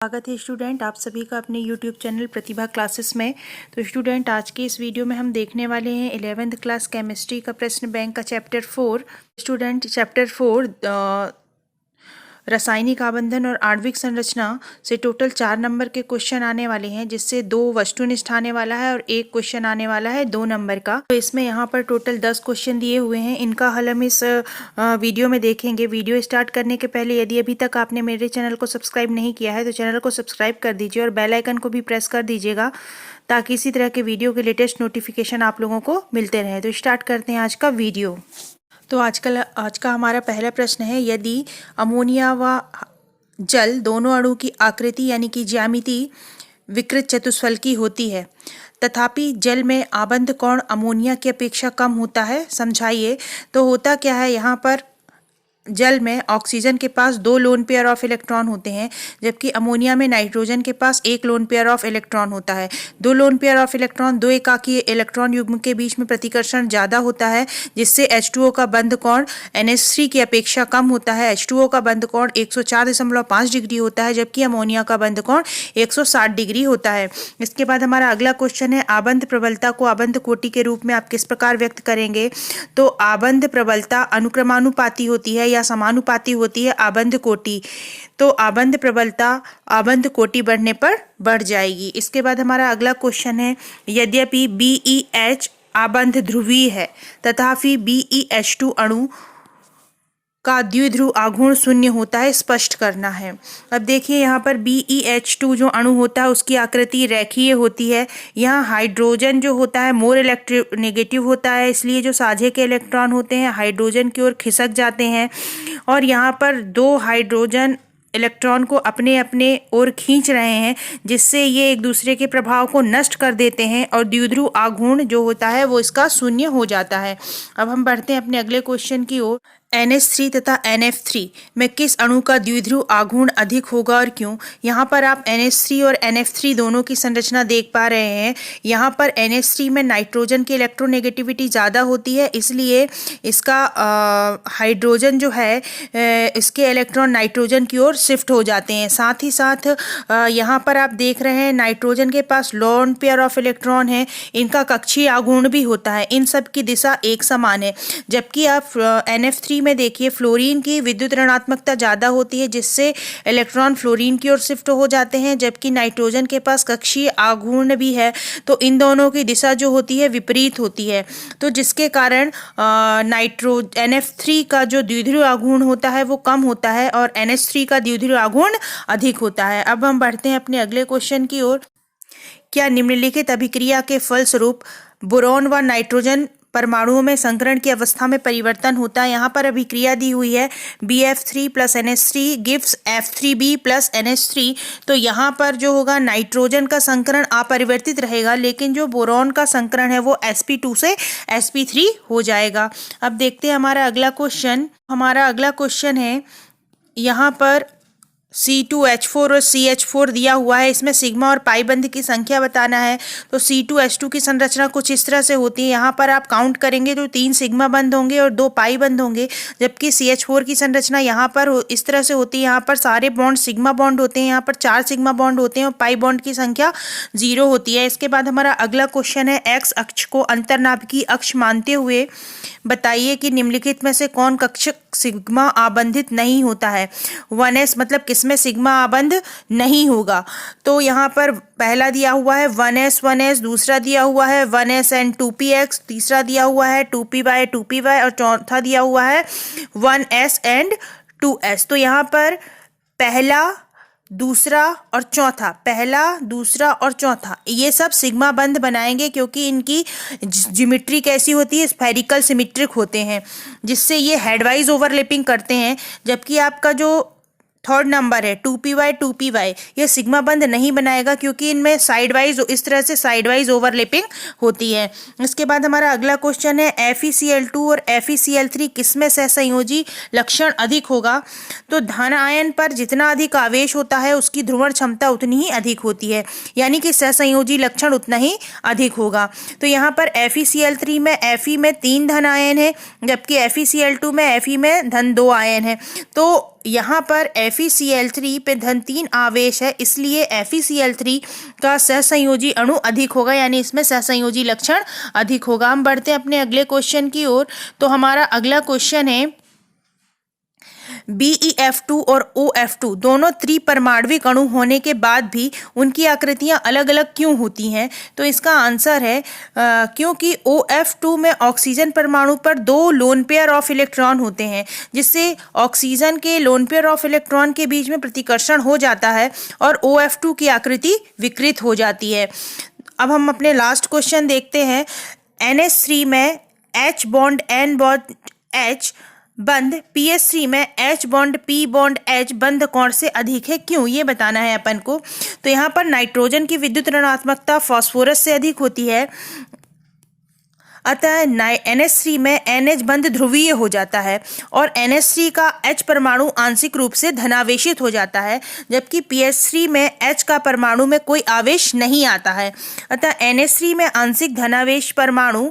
स्वागत है स्टूडेंट आप सभी का अपने YouTube चैनल प्रतिभा क्लासेस में। तो स्टूडेंट आज के इस वीडियो में हम देखने वाले हैं 11th क्लास केमिस्ट्री का प्रश्न बैंक का चैप्टर 4। स्टूडेंट चैप्टर 4 रासायनिक आबंधन और आणविक संरचना से टोटल 4 नंबर के क्वेश्चन आने वाले हैं, जिससे 2 वस्तुनिष्ठ आने वाला है और 1 क्वेश्चन आने वाला है 2 नंबर का। तो इसमें यहाँ पर टोटल 10 क्वेश्चन दिए हुए हैं। इनका हल हम इस वीडियो में देखेंगे। वीडियो स्टार्ट करने के पहले यदि अभी तक आपने मेरे चैनल को सब्सक्राइब नहीं किया है तो चैनल को सब्सक्राइब कर दीजिए और बेल आइकन को भी प्रेस कर दीजिएगा, ताकि इसी तरह के वीडियो के लेटेस्ट नोटिफिकेशन आप लोगों को मिलते रहे। तो स्टार्ट करते हैं आज का वीडियो। तो आज का हमारा पहला प्रश्न है, यदि अमोनिया व जल दोनों अणु की आकृति यानी कि ज्यामिति विकृत चतुष्फलकी होती है, तथापि जल में आबंध कोण अमोनिया की अपेक्षा कम होता है, समझाइए। तो होता क्या है, यहाँ पर जल में ऑक्सीजन के पास 2 लोन पेयर ऑफ इलेक्ट्रॉन होते हैं, जबकि अमोनिया में नाइट्रोजन के पास 1 लोन पेयर ऑफ इलेक्ट्रॉन होता है। 2 लोन पेयर ऑफ इलेक्ट्रॉन 2 एकाकी इलेक्ट्रॉन युग्म के बीच में प्रतिकर्षण ज़्यादा होता है, जिससे H2O का बंध कोण NH3 की अपेक्षा कम होता है। H2O का बंध कोण 104.5 डिग्री होता है, जबकि अमोनिया का बंध कोण 160 डिग्री होता है। इसके बाद हमारा अगला क्वेश्चन है, आबंध प्रबलता को आबंध कोटि के रूप में आप किस प्रकार व्यक्त करेंगे। तो आबंध प्रबलता अनुक्रमानुपाती होती है या समानुपाती होती है आबंध कोटि। तो आबंध प्रबलता आबंध कोटि बढ़ने पर बढ़ जाएगी। इसके बाद हमारा अगला क्वेश्चन है, यद्यपि BeH आबंध ध्रुवीय है, तथापि BeH2 अणु का द्विध्रुव आघूर्ण शून्य होता है, स्पष्ट करना है। अब देखिए यहाँ पर BeH2 जो अणु होता है उसकी आकृति रेखीय होती है। यहाँ हाइड्रोजन जो होता है मोर इलेक्ट्रोनेगेटिव होता है, इसलिए जो साझे के इलेक्ट्रॉन होते हैं हाइड्रोजन की ओर खिसक जाते हैं, और यहाँ पर 2 हाइड्रोजन इलेक्ट्रॉन को अपने अपने ओर खींच रहे हैं, जिससे ये एक दूसरे के प्रभाव को नष्ट कर देते हैं और द्विध्रुव आघूर्ण जो होता है वो इसका शून्य हो जाता है। अब हम बढ़ते हैं अपने अगले क्वेश्चन की ओर। NH3 तथा NF3 में किस अणु का द्विध्रुव आघूर्ण अधिक होगा और क्यों। यहाँ पर आप NH3 और NF3 दोनों की संरचना देख पा रहे हैं। यहाँ पर NH3 में नाइट्रोजन की इलेक्ट्रोनेगेटिविटी ज़्यादा होती है, इसलिए इसका हाइड्रोजन जो है इसके इलेक्ट्रॉन नाइट्रोजन की ओर शिफ्ट हो जाते हैं। साथ ही साथ यहाँ पर आप देख रहे हैं नाइट्रोजन के पास लोन पेयर ऑफ इलेक्ट्रॉन है, इनका कक्षीय आघूर्ण भी होता है। इन सब की दिशा एक समान है। जबकि आप NF3 में देखिए फ्लोरीन की विद्युत ऋणात्मकता ज़्यादा होती है, जिससे इलेक्ट्रॉन फ्लोरीन की ओर शिफ्ट हो जाते हैं, जबकि नाइट्रोजन के पास कक्षीय आघूर्ण भी है। तो इन दोनों की दिशा जो होती है विपरीत होती है, तो जिसके कारण NF3 का जो द्विध्रुव आघूर्ण होता है वो कम होता है और NH3 का द्विध्रुव आघूर्ण अधिक होता है। अब हम बढ़ते हैं अपने अगले क्वेश्चन की ओर। क्या निम्नलिखित अभिक्रिया के फलस्वरूप बोरॉन व नाइट्रोजन परमाणुओं में संकरण की अवस्था में परिवर्तन होता है। यहाँ पर अभिक्रिया दी हुई है BF3 + NH3 gives F3B + NH3। तो यहाँ पर जो होगा नाइट्रोजन का संकरण अपरिवर्तित रहेगा, लेकिन जो बोरॉन का संकरण है वो sp2 से sp3 हो जाएगा। अब देखते हैं हमारा अगला क्वेश्चन। हमारा अगला क्वेश्चन है, यहाँ पर C2H4 और CH4 दिया हुआ है, इसमें सिग्मा और पाई बंध की संख्या बताना है। तो C2H2 की संरचना कुछ इस तरह से होती है। यहाँ पर आप काउंट करेंगे तो 3 सिग्मा बंध होंगे और 2 पाई बंध होंगे, जबकि CH4 की संरचना यहाँ पर इस तरह से होती है। यहाँ पर सारे बॉन्ड सिग्मा बॉन्ड होते हैं, यहाँ पर 4 सिग्मा बॉन्ड होते हैं और पाई बॉन्ड की संख्या 0 होती है। इसके बाद हमारा अगला क्वेश्चन है, एक्स अक्ष को अंतर्नाभिकीय अक्ष मानते हुए बताइए कि निम्नलिखित में से कौन कक्षक सिग्मा आबंधित नहीं होता है। 1s मतलब किसमें सिग्मा आबंध नहीं होगा। तो यहाँ पर पहला दिया हुआ है 1s, दूसरा दिया हुआ है 1s and 2px, तीसरा दिया हुआ है 2p/, 2py और चौथा दिया हुआ है 1s and 2s। तो यहाँ पर पहला दूसरा और चौथा, पहला दूसरा और चौथा, ये सब सिग्मा बंध बनाएंगे, क्योंकि इनकी ज्योमेट्री कैसी होती है, स्फेरिकल सिमेट्रिक होते हैं, जिससे ये हेडवाइज ओवरलैपिंग करते हैं। जबकि आपका जो थर्ड नंबर है 2py, ये सिग्मा बंध नहीं बनाएगा, क्योंकि इनमें साइड वाइज इस तरह से साइड वाइज ओवरलैपिंग होती है। इसके बाद हमारा अगला क्वेश्चन है, FeCl2 और FeCl3 किसमें सहसंयोजी लक्षण अधिक होगा। तो धन आयन पर जितना अधिक आवेश होता है उसकी ध्रुवण क्षमता उतनी ही अधिक होती है, यानी कि सहसंयोजी लक्षण उतना ही अधिक होगा। तो यहाँ पर FeCl3 में Fe में 3 धन आयन है, जबकि FeCl2 में Fe में धन 2 आयन है। तो यहाँ पर FeCl3 पे धन 3 आवेश है, इसलिए FeCl3 का सहसंयोजी अणु अधिक होगा, यानी इसमें सहसंयोजी लक्षण अधिक होगा। हम बढ़ते हैं अपने अगले क्वेश्चन की ओर। तो हमारा अगला क्वेश्चन है BeF2 और OF2 दोनों त्रिपरमाणविक अणु होने के बाद भी उनकी आकृतियां अलग अलग क्यों होती हैं? तो इसका आंसर है क्योंकि OF2 में ऑक्सीजन परमाणु पर 2 लोन पेयर ऑफ इलेक्ट्रॉन होते हैं, जिससे ऑक्सीजन के लोन पेयर ऑफ इलेक्ट्रॉन के बीच में प्रतिकर्षण हो जाता है और OF2 की आकृति विकृत हो जाती है। अब हम अपने लास्ट क्वेश्चन देखते हैं। NH3 में H bond N bond H बंध PH3 में H bond P bond H बंध कोण से अधिक है, क्यों? ये बताना है अपन को। तो यहाँ पर नाइट्रोजन की विद्युत ऋणात्मकता फास्फोरस से अधिक होती है, अतः NH3 में NH बंध ध्रुवीय हो जाता है और NH3 का H परमाणु आंशिक रूप से धनावेशित हो जाता है, जबकि PH3 में H का परमाणु में कोई आवेश नहीं आता है। अतः NH3 में आंशिक धनावेश परमाणु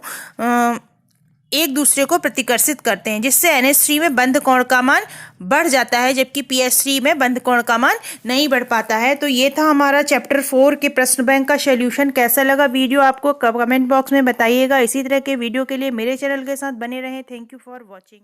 एक दूसरे को प्रतिकर्षित करते हैं, जिससे NH3 में बंध कोण का मान बढ़ जाता है, जबकि PH3 में बंध कोण का मान नहीं बढ़ पाता है। तो ये था हमारा चैप्टर 4 के प्रश्न बैंक का सॉल्यूशन। कैसा लगा वीडियो आपको कमेंट बॉक्स में बताइएगा। इसी तरह के वीडियो के लिए मेरे चैनल के साथ बने रहें। Thank you for watching.